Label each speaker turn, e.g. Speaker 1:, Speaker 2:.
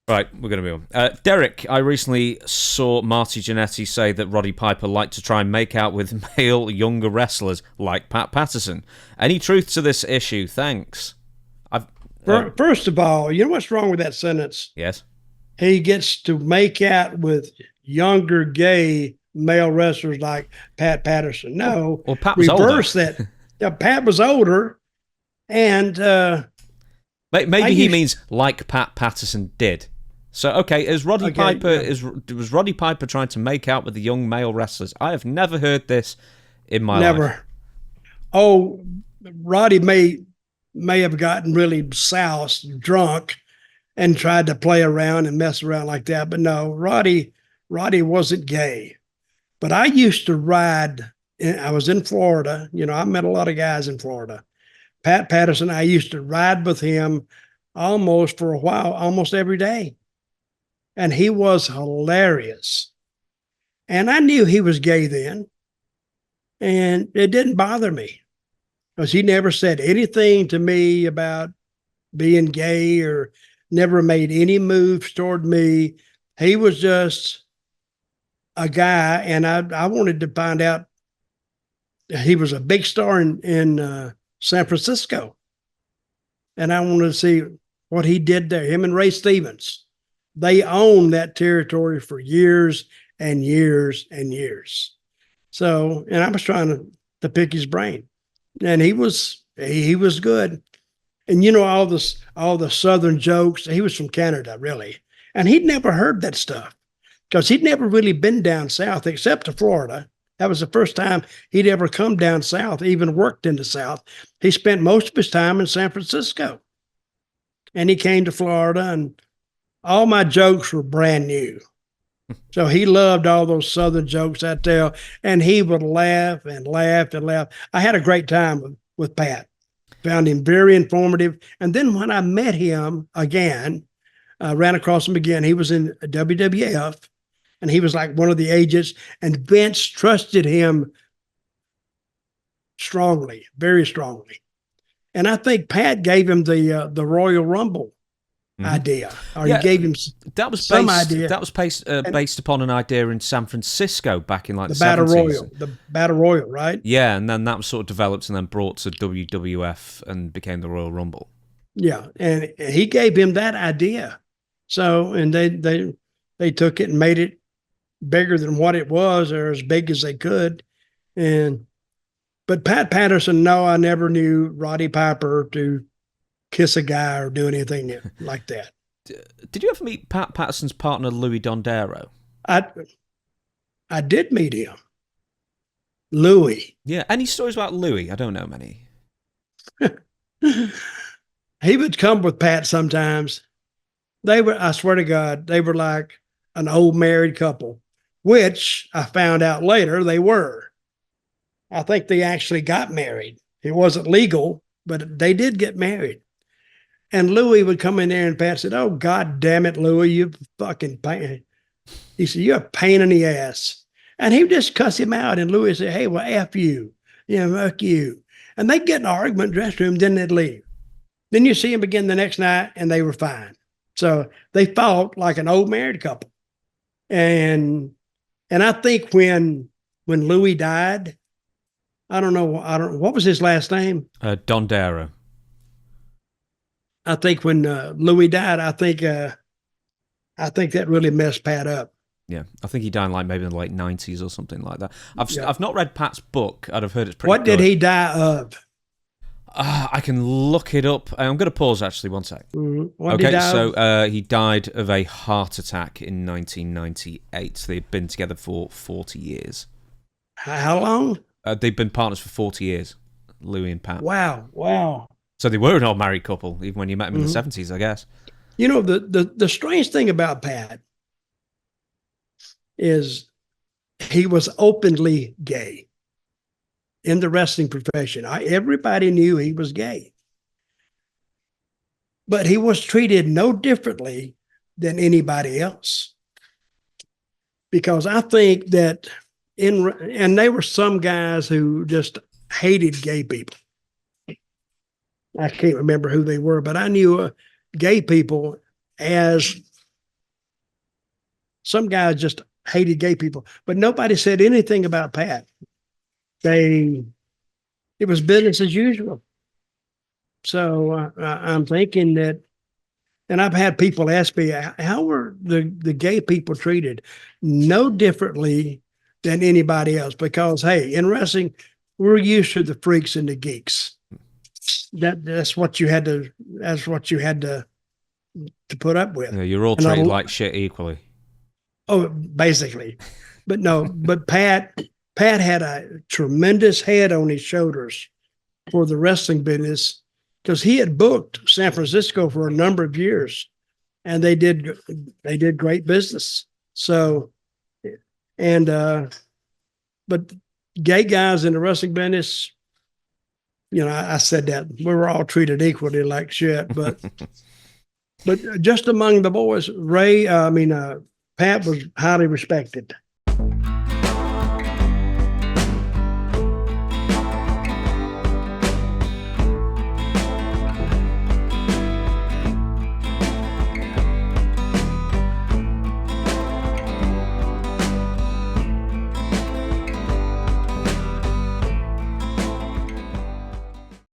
Speaker 1: Right, we're going to move on. Derek, I recently saw Marty Jannetty say that Roddy Piper liked to try and make out with male younger wrestlers like Pat Patterson. Any truth to this issue? Thanks.
Speaker 2: First of all, you know what's wrong with that sentence?
Speaker 1: Yes.
Speaker 2: He gets to make out with younger gay male wrestlers like Pat Patterson. No,
Speaker 1: well Pat was
Speaker 2: reverse
Speaker 1: older.
Speaker 2: that. Yeah, Pat was older, and
Speaker 1: maybe he means like Pat Patterson did. So okay, was Roddy Piper trying to make out with the young male wrestlers? I have never heard this in my life.
Speaker 2: Never. Oh, Roddy may have gotten really soused, drunk, and tried to play around and mess around like that. But no, Roddy wasn't gay. But I used to ride. I was in Florida. You know, I met a lot of guys in Florida. Pat Patterson, I used to ride with him almost for a while, almost every day. And he was hilarious. And I knew he was gay then. And it didn't bother me because he never said anything to me about being gay or never made any moves toward me. He was just a guy. And I wanted to find out. He was a big star in San Francisco. And I wanted to see what he did there. Him and Ray Stevens. They owned that territory for years and years and years. So, and I was trying to pick his brain, and he was good. And you know, all the Southern jokes. He was from Canada, really, and he'd never heard that stuff because he'd never really been down south except to Florida. That was the first time he'd ever come down south, even worked in the South. He spent most of his time in San Francisco, and he came to Florida, and all my jokes were brand new. So he loved all those Southern jokes I tell, and he would laugh and laugh and laugh. I had a great time with Pat. Found him very informative. And then when I met him again, ran across him again, he was in WWF, and he was like one of the agents, and Vince trusted him strongly, very strongly. And I think Pat gave him the Royal Rumble idea, or he gave him some idea.
Speaker 1: That was based upon an idea in San Francisco back in like the
Speaker 2: Battle
Speaker 1: 70s.
Speaker 2: Royal, the Battle Royal, right?
Speaker 1: Yeah, and then that was sort of developed and then brought to WWF and became the Royal Rumble.
Speaker 2: Yeah, and he gave him that idea. So, and they took it and made it bigger than what it was, or as big as they could. But Pat Patterson, no, I never knew Roddy Piper to kiss a guy or do anything like that.
Speaker 1: Did you ever meet Pat Patterson's partner, Louie Dondero?
Speaker 2: I did meet him. Louie.
Speaker 1: Yeah. Any stories about Louie? I don't know many.
Speaker 2: He would come with Pat sometimes. I swear to God, they were like an old married couple, which I found out later they were. I think they actually got married. It wasn't legal, but they did get married. And Louie would come in there, and Pat said, "Oh, God damn it, Louie, you fucking pain." He said, "You're a pain in the ass." And he would just cuss him out. And Louie said, "Hey, well, F you. Fuck you." And they'd get in an argument in the dressing room, then they'd leave. Then you see them again the next night, and they were fine. So they fought like an old married couple. And I think when Louie died, I don't know, what was his last name?
Speaker 1: Dondero.
Speaker 2: I think when Louie died, I think that really messed Pat up.
Speaker 1: Yeah, I think he died like maybe in the late 90s or something like that. I've not read Pat's book. I'd have heard it's pretty
Speaker 2: What
Speaker 1: good.
Speaker 2: did he die of?
Speaker 1: I can look it up. I'm going to pause actually, one sec.
Speaker 2: Mm-hmm.
Speaker 1: He died of a heart attack in 1998. They've been together for 40 years.
Speaker 2: How long?
Speaker 1: They've been partners for 40 years, Louie and Pat.
Speaker 2: Wow.
Speaker 1: So they were an old married couple, even when you met them in the 70s, I guess.
Speaker 2: You know, the strange thing about Pat is he was openly gay in the wrestling profession. Everybody knew he was gay. But he was treated no differently than anybody else. Because I think that and there were some guys who just hated gay people. I can't remember who they were, but I knew gay people as some guys just hated gay people, but nobody said anything about Pat. It was business as usual. So I'm thinking that, and I've had people ask me, how were the gay people treated? No differently than anybody else, because hey, in wrestling, we're used to the freaks and the geeks. That's what you had to put up with.
Speaker 1: Yeah, you're all treated like shit equally.
Speaker 2: Oh, basically. But no, but Pat had a tremendous head on his shoulders for the wrestling business, because he had booked San Francisco for a number of years, and they did great business. So, and but gay guys in the wrestling business, I said that we were all treated equally like shit, but but just among the boys, Pat was highly respected.